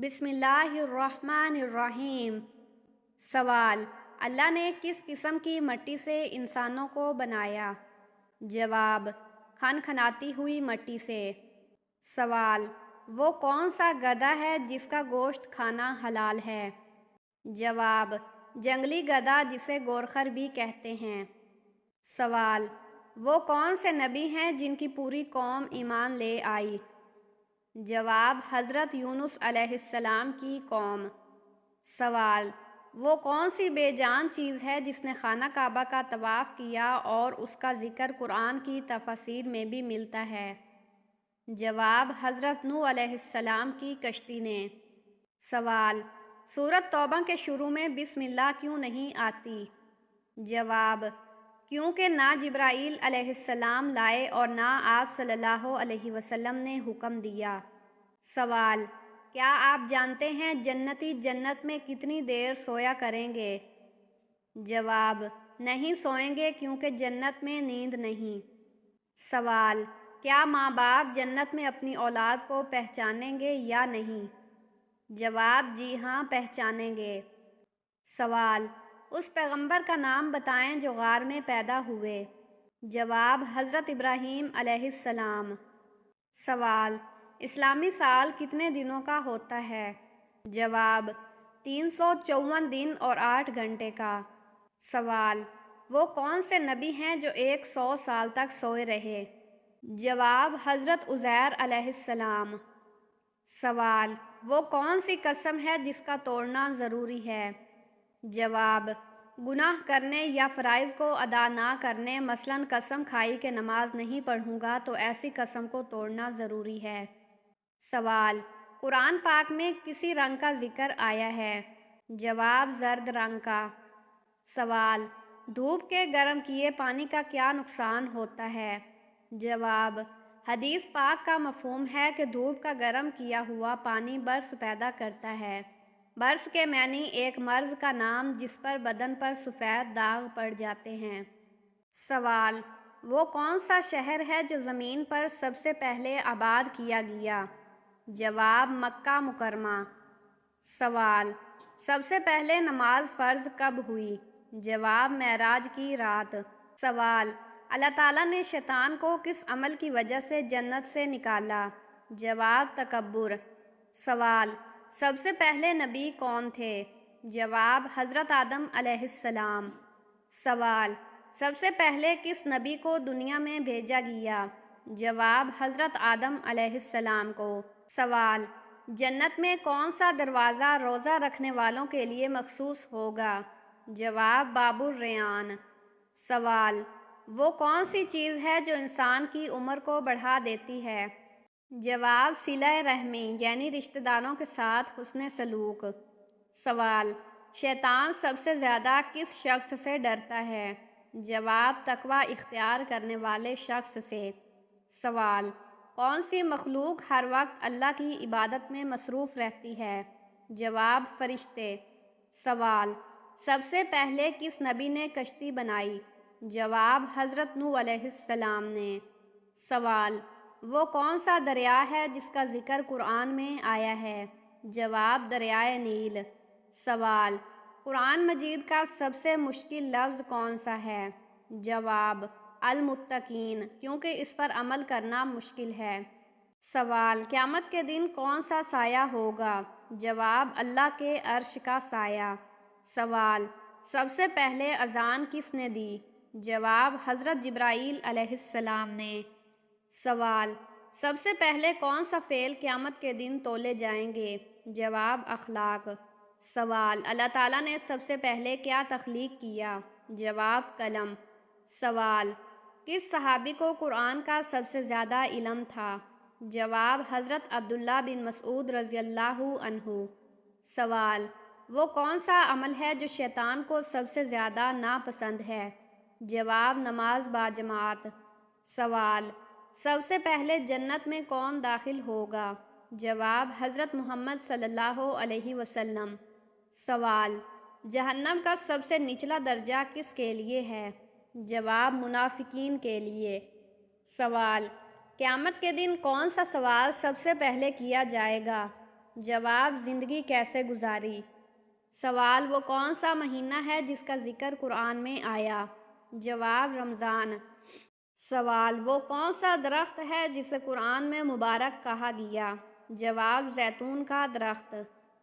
بسم اللہ الرحمن الرحیم۔ سوال: اللہ نے کس قسم کی مٹی سے انسانوں کو بنایا؟ جواب: کھنکھناتی ہوئی مٹی سے۔ سوال: وہ کون سا گدھا ہے جس کا گوشت کھانا حلال ہے؟ جواب: جنگلی گدھا جسے گورخر بھی کہتے ہیں۔ سوال: وہ کون سے نبی ہیں جن کی پوری قوم ایمان لے آئی؟ جواب: حضرت یونس علیہ السلام کی قوم۔ سوال: وہ کون سی بے جان چیز ہے جس نے خانہ کعبہ کا طواف کیا اور اس کا ذکر قرآن کی تفاسیر میں بھی ملتا ہے؟ جواب: حضرت نوح علیہ السلام کی کشتی نے۔ سوال: سورۃ توبہ کے شروع میں بسم اللہ کیوں نہیں آتی؟ جواب: کیونکہ نہ جبرائیل علیہ السلام لائے اور نہ آپ صلی اللہ علیہ وسلم نے حکم دیا۔ سوال: کیا آپ جانتے ہیں جنتی جنت میں کتنی دیر سویا کریں گے؟ جواب: نہیں سوئیں گے کیونکہ جنت میں نیند نہیں۔ سوال: کیا ماں باپ جنت میں اپنی اولاد کو پہچانیں گے یا نہیں؟ جواب: جی ہاں، پہچانیں گے۔ سوال: اس پیغمبر کا نام بتائیں جو غار میں پیدا ہوئے۔ جواب: حضرت ابراہیم علیہ السلام۔ سوال: اسلامی سال کتنے دنوں کا ہوتا ہے؟ جواب: 354 دن اور 8 گھنٹے کا۔ سوال: وہ کون سے نبی ہیں جو 100 سال تک سوئے رہے؟ جواب: حضرت عزیر علیہ السلام۔ سوال: وہ کون سی قسم ہے جس کا توڑنا ضروری ہے؟ جواب: گناہ کرنے یا فرائض کو ادا نہ کرنے، مثلاً قسم کھائی کہ نماز نہیں پڑھوں گا تو ایسی قسم کو توڑنا ضروری ہے۔ سوال: قرآن پاک میں کسی رنگ کا ذکر آیا ہے؟ جواب: زرد رنگ کا۔ سوال: دھوپ کے گرم کیے پانی کا کیا نقصان ہوتا ہے؟ جواب: حدیث پاک کا مفہوم ہے کہ دھوپ کا گرم کیا ہوا پانی برس پیدا کرتا ہے۔ برس کے معنی ایک مرض کا نام جس پر بدن پر سفید داغ پڑ جاتے ہیں۔ سوال: وہ کون سا شہر ہے جو زمین پر سب سے پہلے آباد کیا گیا؟ جواب: مکہ مکرمہ۔ سوال: سب سے پہلے نماز فرض کب ہوئی؟ جواب: معراج کی رات۔ سوال: اللہ تعالیٰ نے شیطان کو کس عمل کی وجہ سے جنت سے نکالا؟ جواب: تکبر۔ سوال: سب سے پہلے نبی کون تھے؟ جواب: حضرت آدم علیہ السلام۔ سوال: سب سے پہلے کس نبی کو دنیا میں بھیجا گیا؟ جواب: حضرت آدم علیہ السلام کو۔ سوال: جنت میں کون سا دروازہ روزہ رکھنے والوں کے لیے مخصوص ہوگا؟ جواب: باب الریان۔ سوال: وہ کون سی چیز ہے جو انسان کی عمر کو بڑھا دیتی ہے؟ جواب: صلہ رحمی، یعنی رشتہ داروں کے ساتھ حسن سلوک۔ سوال: شیطان سب سے زیادہ کس شخص سے ڈرتا ہے؟ جواب: تقوی اختیار کرنے والے شخص سے۔ سوال: کون سی مخلوق ہر وقت اللہ کی عبادت میں مصروف رہتی ہے؟ جواب: فرشتے۔ سوال: سب سے پہلے کس نبی نے کشتی بنائی؟ جواب: حضرت نوح علیہ السلام نے۔ سوال: وہ کون سا دریا ہے جس کا ذکر قرآن میں آیا ہے؟ جواب: دریائے نیل۔ سوال: قرآن مجید کا سب سے مشکل لفظ کون سا ہے؟ جواب: المتقین، کیونکہ اس پر عمل کرنا مشکل ہے۔ سوال: قیامت کے دن کون سا سایہ ہوگا؟ جواب: اللہ کے عرش کا سایہ۔ سوال: سب سے پہلے اذان کس نے دی؟ جواب: حضرت جبرائیل علیہ السلام نے۔ سوال: سب سے پہلے کون سا فعل قیامت کے دن تولے جائیں گے؟ جواب: اخلاق۔ سوال: اللہ تعالیٰ نے سب سے پہلے کیا تخلیق کیا؟ جواب: قلم۔ سوال: کس صحابی کو قرآن کا سب سے زیادہ علم تھا؟ جواب: حضرت عبداللہ بن مسعود رضی اللہ عنہ۔ سوال: وہ کون سا عمل ہے جو شیطان کو سب سے زیادہ ناپسند ہے؟ جواب: نماز باجماعت۔ سوال: سب سے پہلے جنت میں کون داخل ہوگا؟ جواب: حضرت محمد صلی اللہ علیہ وسلم۔ سوال: جہنم کا سب سے نچلا درجہ کس کے لیے ہے؟ جواب: منافقین کے لیے۔ سوال: قیامت کے دن کون سا سوال سب سے پہلے کیا جائے گا؟ جواب زندگی کیسے گزاری؟ سوال وہ کون سا مہینہ ہے جس کا ذکر قرآن میں آیا؟ جواب رمضان۔ سوال وہ کون سا درخت ہے جسے قرآن میں مبارک کہا گیا؟ جواب زیتون کا درخت۔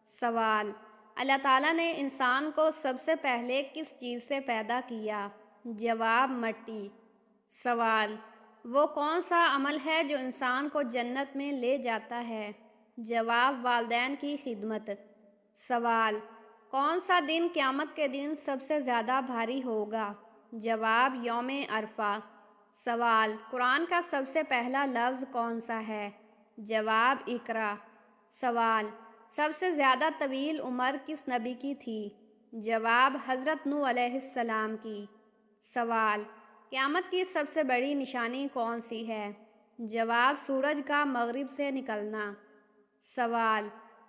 سوال اللہ تعالیٰ نے انسان کو سب سے پہلے کس چیز سے پیدا کیا؟ جواب مٹی۔ سوال وہ کون سا عمل ہے جو انسان کو جنت میں لے جاتا ہے؟ جواب والدین کی خدمت۔ سوال کون سا دن قیامت کے دن سب سے زیادہ بھاری ہوگا؟ جواب یوم عرفہ۔ سوال قرآن کا سب سے پہلا لفظ کون سا ہے؟ جواب اقرا۔ سوال سب سے زیادہ طویل عمر کس نبی کی تھی؟ جواب حضرت نوح علیہ السلام کی۔ سوال قیامت کی سب سے بڑی نشانی کون سی ہے؟ جواب سورج کا مغرب سے نکلنا۔ سوال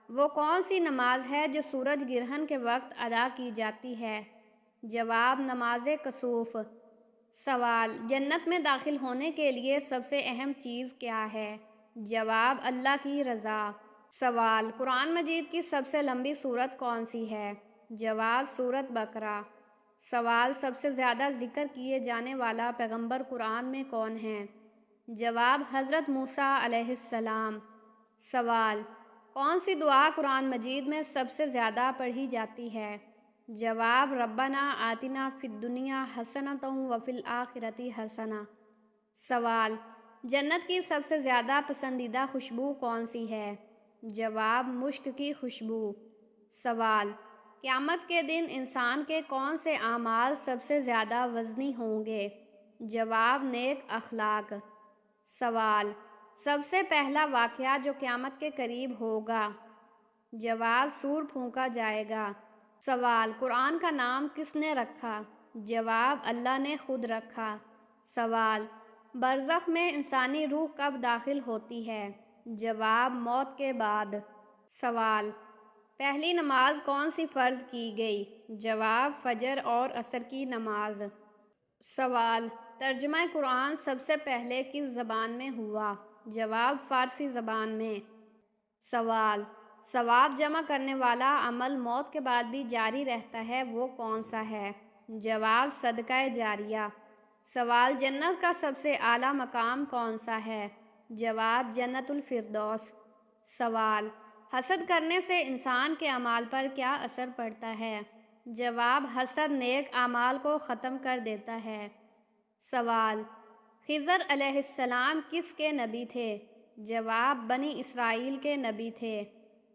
وہ کون سی نماز ہے جو سورج گرہن کے وقت ادا کی جاتی ہے؟ جواب نماز کسوف۔ سوال جنت میں داخل ہونے کے لیے سب سے اہم چیز کیا ہے؟ جواب اللہ کی رضا۔ سوال قرآن مجید کی سب سے لمبی سورت کون سی ہے؟ جواب سورت بقرہ۔ سوال سب سے زیادہ ذکر کیے جانے والا پیغمبر قرآن میں کون ہے؟ جواب حضرت موسیٰ علیہ السلام۔ سوال کون سی دعا قرآن مجید میں سب سے زیادہ پڑھی جاتی ہے؟ جواب ربنا آتنا فی الدنیا حسنۃ وفی الآخرۃ حسنہ۔ سوال جنت کی سب سے زیادہ پسندیدہ خوشبو کون سی ہے؟ جواب مشک کی خوشبو۔ سوال قیامت کے دن انسان کے کون سے اعمال سب سے زیادہ وزنی ہوں گے؟ جواب نیک اخلاق۔ سوال سب سے پہلا واقعہ جو قیامت کے قریب ہوگا؟ جواب سور پھونکا جائے گا۔ سوال قرآن کا نام کس نے رکھا؟ جواب اللہ نے خود رکھا۔ سوال برزخ میں انسانی روح کب داخل ہوتی ہے؟ جواب موت کے بعد۔ سوال پہلی نماز کون سی فرض کی گئی؟ جواب فجر اور عصر کی نماز۔ سوال ترجمہ قرآن سب سے پہلے کس زبان میں ہوا؟ جواب فارسی زبان میں۔ سوال ثواب جمع کرنے والا عمل موت کے بعد بھی جاری رہتا ہے وہ کون سا ہے؟ جواب صدقہ جاریہ۔ سوال جنت کا سب سے اعلیٰ مقام کون سا ہے؟ جواب جنت الفردوس۔ سوال حسد کرنے سے انسان کے اعمال پر کیا اثر پڑتا ہے؟ جواب حسد نیک اعمال کو ختم کر دیتا ہے۔ سوال خضر علیہ السلام کس کے نبی تھے؟ جواب بنی اسرائیل کے نبی تھے۔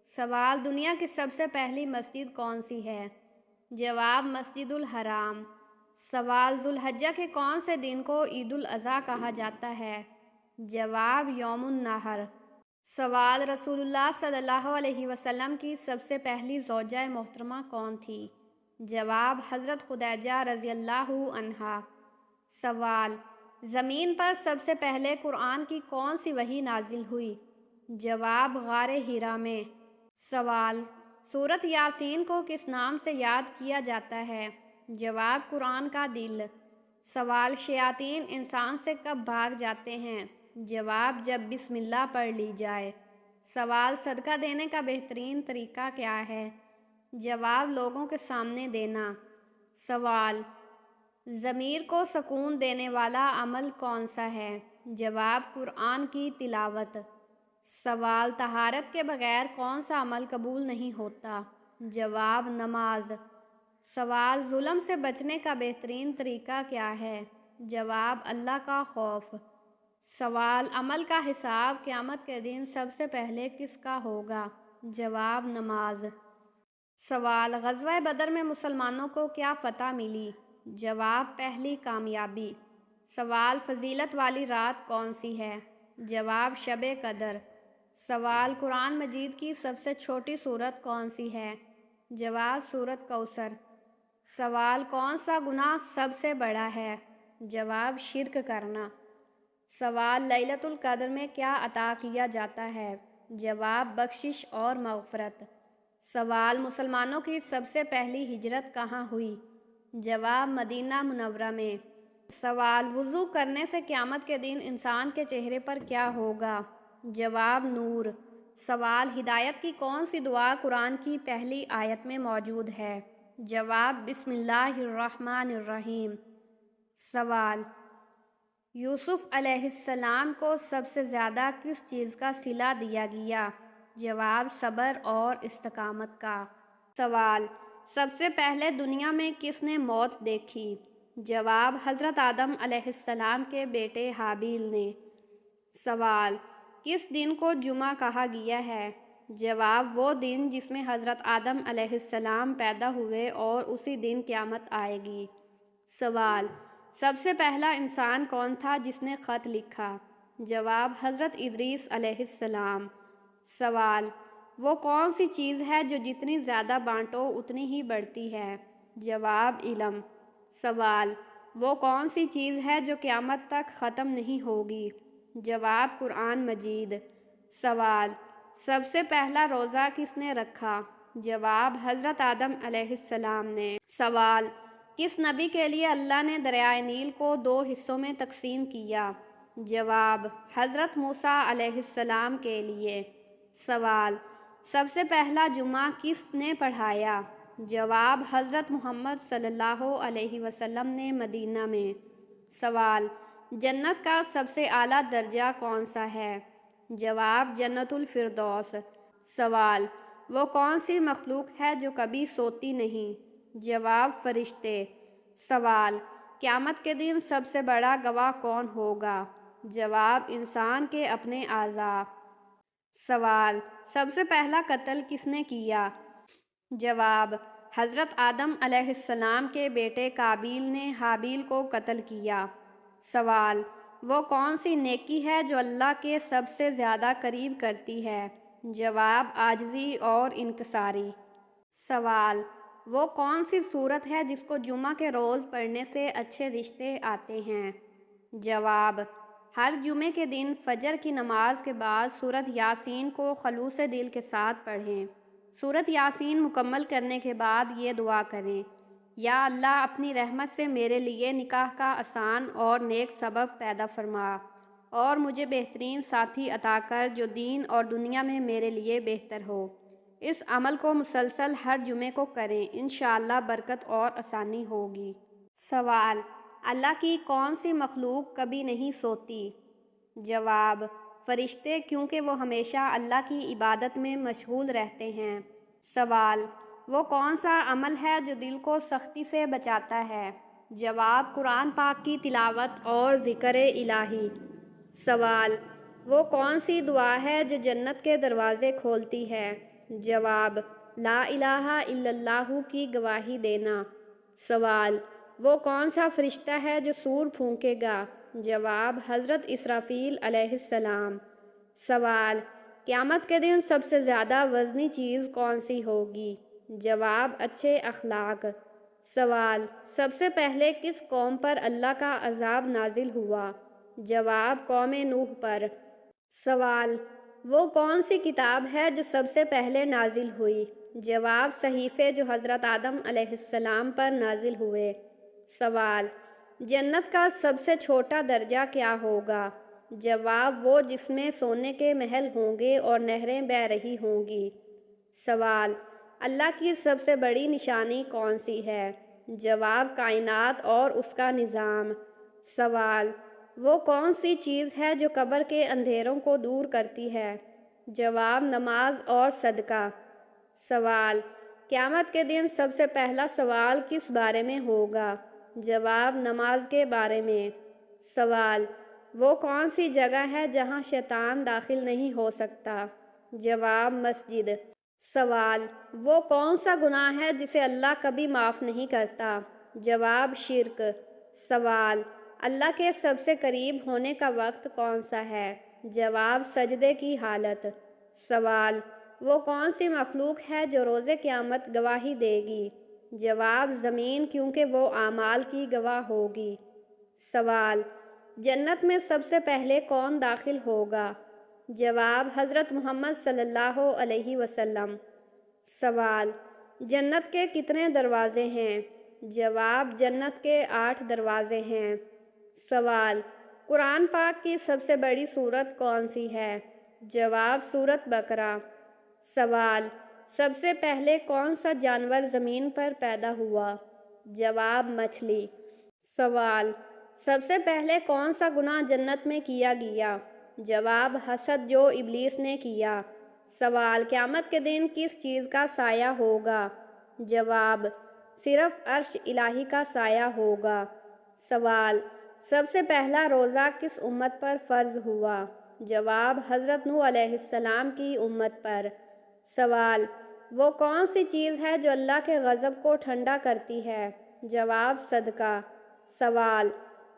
سوال دنیا کی سب سے پہلی مسجد کون سی ہے؟ جواب مسجد الحرام۔ سوال ذوالحجہ کے کون سے دن کو عید الاضحیٰ کہا جاتا ہے؟ جواب یوم النحر۔ سوال رسول اللہ صلی اللہ علیہ وسلم کی سب سے پہلی زوجہ محترمہ کون تھی؟ جواب حضرت خدیجہ رضی اللہ عنہا۔ سوال زمین پر سب سے پہلے قرآن کی کون سی وحی نازل ہوئی؟ جواب غار حرا میں۔ سوال سورۃ یاسین کو کس نام سے یاد کیا جاتا ہے؟ جواب قرآن کا دل۔ سوال شیاطین انسان سے کب بھاگ جاتے ہیں؟ جواب جب بسم اللہ پڑھ لی جائے۔ سوال صدقہ دینے کا بہترین طریقہ کیا ہے؟ جواب لوگوں کے سامنے دینا۔ سوال ضمیر کو سکون دینے والا عمل کون سا ہے؟ جواب قرآن کی تلاوت۔ سوال طہارت کے بغیر کون سا عمل قبول نہیں ہوتا؟ جواب نماز۔ سوال ظلم سے بچنے کا بہترین طریقہ کیا ہے؟ جواب اللہ کا خوف۔ سوال عمل کا حساب قیامت کے دن سب سے پہلے کس کا ہوگا؟ جواب نماز۔ سوال غزوہ بدر میں مسلمانوں کو کیا فتح ملی؟ جواب پہلی کامیابی۔ سوال فضیلت والی رات کون سی ہے؟ جواب شب قدر۔ سوال قرآن مجید کی سب سے چھوٹی سورت کون سی ہے؟ جواب سورۃ کوثر۔ سوال کون سا گناہ سب سے بڑا ہے؟ جواب شرک کرنا۔ سوال لیلۃ القدر میں کیا عطا کیا جاتا ہے؟ جواب بخشش اور مغفرت۔ سوال مسلمانوں کی سب سے پہلی ہجرت کہاں ہوئی؟ جواب مدینہ منورہ میں۔ سوال وضو کرنے سے قیامت کے دن انسان کے چہرے پر کیا ہوگا؟ جواب نور۔ سوال، ہدایت کی کون سی دعا قرآن کی پہلی آیت میں موجود ہے؟ جواب، بسم اللہ الرحمن الرحیم۔ سوال، یوسف علیہ السلام کو سب سے زیادہ کس چیز کا صلہ دیا گیا؟ جواب، صبر اور استقامت کا۔ سوال، سب سے پہلے دنیا میں کس نے موت دیکھی؟ جواب، حضرت آدم علیہ السلام کے بیٹے حابیل نے۔ سوال، کس دن کو جمعہ کہا گیا ہے؟ جواب، وہ دن جس میں حضرت آدم علیہ السلام پیدا ہوئے اور اسی دن قیامت آئے گی۔ سوال، سب سے پہلا انسان کون تھا جس نے خط لکھا؟ جواب، حضرت ادریس علیہ السلام۔ سوال، وہ کون سی چیز ہے جو جتنی زیادہ بانٹو اتنی ہی بڑھتی ہے؟ جواب، علم۔ سوال، وہ کون سی چیز ہے جو قیامت تک ختم نہیں ہوگی؟ جواب، قرآن مجید۔ سوال، سب سے پہلا روزہ کس نے رکھا؟ جواب، حضرت آدم علیہ السلام نے۔ سوال، کس نبی کے لیے اللہ نے دریائے نیل کو 2 حصوں میں تقسیم کیا؟ جواب، حضرت موسیٰ علیہ السلام کے لیے۔ سوال، سب سے پہلا جمعہ کس نے پڑھایا؟ جواب، حضرت محمد صلی اللہ علیہ وسلم نے مدینہ میں۔ سوال، جنت کا سب سے اعلیٰ درجہ کون سا ہے؟ جواب، جنت الفردوس۔ سوال، وہ کون سی مخلوق ہے جو کبھی سوتی نہیں؟ جواب، فرشتے۔ سوال، قیامت کے دن سب سے بڑا گواہ کون ہوگا؟ جواب، انسان کے اپنے اعضاء۔ سوال، سب سے پہلا قتل کس نے کیا؟ جواب، حضرت آدم علیہ السلام کے بیٹے قابیل نے حابیل کو قتل کیا۔ سوال، وہ کون سی نیکی ہے جو اللہ کے سب سے زیادہ قریب کرتی ہے؟ جواب، عاجزی اور انکساری۔ سوال، وہ کون سی سورت ہے جس کو جمعہ کے روز پڑھنے سے اچھے رشتے آتے ہیں؟ جواب، ہر جمعے کے دن فجر کی نماز کے بعد سورت یاسین کو خلوص دل کے ساتھ پڑھیں۔ سورت یاسین مکمل کرنے کے بعد یہ دعا کریں، یا اللہ اپنی رحمت سے میرے لیے نکاح کا آسان اور نیک سبب پیدا فرما، اور مجھے بہترین ساتھی عطا کر جو دین اور دنیا میں میرے لیے بہتر ہو۔ اس عمل کو مسلسل ہر جمعے کو کریں، انشاءاللہ برکت اور آسانی ہوگی۔ سوال، اللہ کی کون سی مخلوق کبھی نہیں سوتی؟ جواب، فرشتے، کیونکہ وہ ہمیشہ اللہ کی عبادت میں مشغول رہتے ہیں۔ سوال، وہ کون سا عمل ہے جو دل کو سختی سے بچاتا ہے؟ جواب، قرآن پاک کی تلاوت اور ذکر الہی۔ سوال، وہ کون سی دعا ہے جو جنت کے دروازے کھولتی ہے؟ جواب، لا الہ الا اللہ کی گواہی دینا۔ سوال، وہ کون سا فرشتہ ہے جو سور پھونکے گا؟ جواب، حضرت اسرافیل علیہ السلام۔ سوال، قیامت کے دن سب سے زیادہ وزنی چیز کون سی ہوگی؟ جواب، اچھے اخلاق۔ سوال، سب سے پہلے کس قوم پر اللہ کا عذاب نازل ہوا؟ جواب، قوم نوح پر۔ سوال، وہ کون سی کتاب ہے جو سب سے پہلے نازل ہوئی؟ جواب، صحیفے جو حضرت آدم علیہ السلام پر نازل ہوئے۔ سوال، جنت کا سب سے چھوٹا درجہ کیا ہوگا؟ جواب، وہ جس میں سونے کے محل ہوں گے اور نہریں بہہ رہی ہوں گی۔ سوال، اللہ کی سب سے بڑی نشانی کون سی ہے؟ جواب، کائنات اور اس کا نظام۔ سوال، وہ کون سی چیز ہے جو قبر کے اندھیروں کو دور کرتی ہے؟ جواب، نماز اور صدقہ۔ سوال، قیامت کے دن سب سے پہلا سوال کس بارے میں ہوگا؟ جواب، نماز کے بارے میں۔ سوال، وہ کون سی جگہ ہے جہاں شیطان داخل نہیں ہو سکتا؟ جواب، مسجد۔ سوال، وہ کون سا گناہ ہے جسے اللہ کبھی معاف نہیں کرتا؟ جواب، شرک۔ سوال، اللہ کے سب سے قریب ہونے کا وقت کون سا ہے؟ جواب، سجدے کی حالت۔ سوال، وہ کون سی مخلوق ہے جو روز قیامت گواہی دے گی؟ جواب، زمین، کیونکہ وہ اعمال کی گواہ ہوگی۔ سوال، جنت میں سب سے پہلے کون داخل ہوگا؟ جواب، حضرت محمد صلی اللہ علیہ وسلم۔ سوال، جنت کے کتنے دروازے ہیں؟ جواب، جنت کے 8 دروازے ہیں۔ سوال، قرآن پاک کی سب سے بڑی سورت کون سی ہے؟ جواب سورۃ بقرہ۔ سوال، سب سے پہلے کون سا جانور زمین پر پیدا ہوا؟ جواب مچھلی۔ سوال، سب سے پہلے کون سا گناہ جنت میں کیا گیا؟ جواب حسد جو ابلیس نے کیا۔ سوال، قیامت کے دن کس چیز کا سایہ ہوگا؟ جواب صرف عرش الہی کا سایہ ہوگا۔ سوال، سب سے پہلا روزہ کس امت پر فرض ہوا؟ جواب حضرت نوح علیہ السلام کی امت پر۔ سوال، وہ کون سی چیز ہے جو اللہ کے غضب کو ٹھنڈا کرتی ہے؟ جواب صدقہ۔ سوال،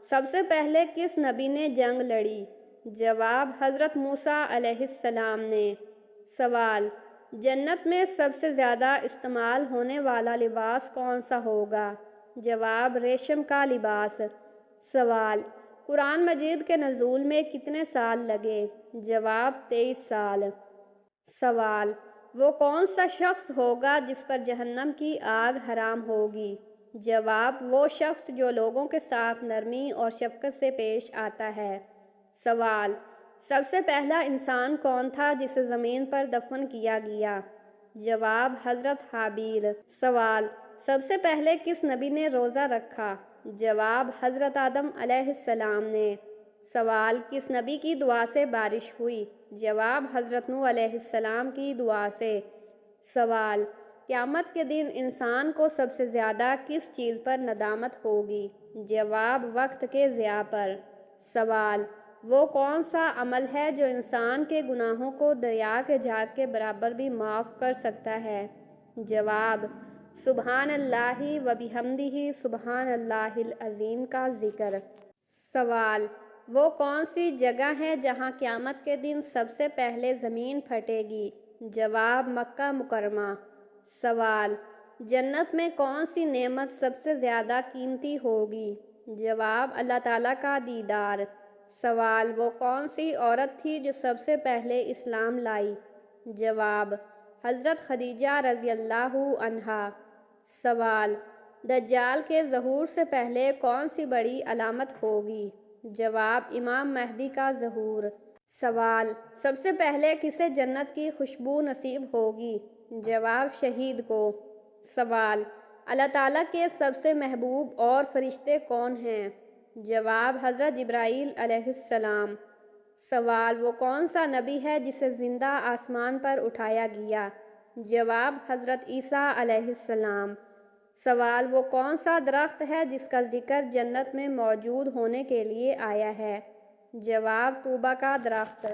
سب سے پہلے کس نبی نے جنگ لڑی؟ جواب حضرت موسیٰ علیہ السلام نے۔ سوال، جنت میں سب سے زیادہ استعمال ہونے والا لباس کون سا ہوگا؟ جواب ریشم کا لباس۔ سوال، قرآن مجید کے نزول میں کتنے سال لگے؟ جواب 23 سال۔ سوال، وہ کون سا شخص ہوگا جس پر جہنم کی آگ حرام ہوگی؟ جواب وہ شخص جو لوگوں کے ساتھ نرمی اور شفقت سے پیش آتا ہے۔ سوال، سب سے پہلا انسان کون تھا جسے زمین پر دفن کیا گیا؟ جواب حضرت حابیل۔ سوال، سب سے پہلے کس نبی نے روزہ رکھا؟ جواب حضرت آدم علیہ السلام نے۔ سوال، کس نبی کی دعا سے بارش ہوئی؟ جواب حضرت نوح علیہ السلام کی دعا سے۔ سوال، قیامت کے دن انسان کو سب سے زیادہ کس چیز پر ندامت ہوگی؟ جواب وقت کے ضیاع پر۔ سوال، وہ کون سا عمل ہے جو انسان کے گناہوں کو دریا کے جھاگ کے برابر بھی معاف کر سکتا ہے؟ جواب سبحان اللہ و بحمدہ سبحان اللہ العظیم کا ذکر۔ سوال، وہ کون سی جگہ ہے جہاں قیامت کے دن سب سے پہلے زمین پھٹے گی؟ جواب مکہ مکرمہ۔ سوال، جنت میں کون سی نعمت سب سے زیادہ قیمتی ہوگی؟ جواب اللہ تعالیٰ کا دیدار۔ سوال، وہ کون سی عورت تھی جو سب سے پہلے اسلام لائی؟ جواب حضرت خدیجہ رضی اللہ عنہا۔ سوال، دجال کے ظہور سے پہلے کون سی بڑی علامت ہوگی؟ جواب امام مہدی کا ظہور۔ سوال، سب سے پہلے کسے جنت کی خوشبو نصیب ہوگی؟ جواب شہید کو۔ سوال، اللہ تعالیٰ کے سب سے محبوب اور فرشتے کون ہیں؟ جواب حضرت جبرائیل علیہ السلام۔ سوال، وہ کون سا نبی ہے جسے زندہ آسمان پر اٹھایا گیا؟ جواب حضرت عیسیٰ علیہ السلام۔ سوال، وہ کون سا درخت ہے جس کا ذکر جنت میں موجود ہونے کے لیے آیا ہے؟ جواب طوبیٰ کا درخت۔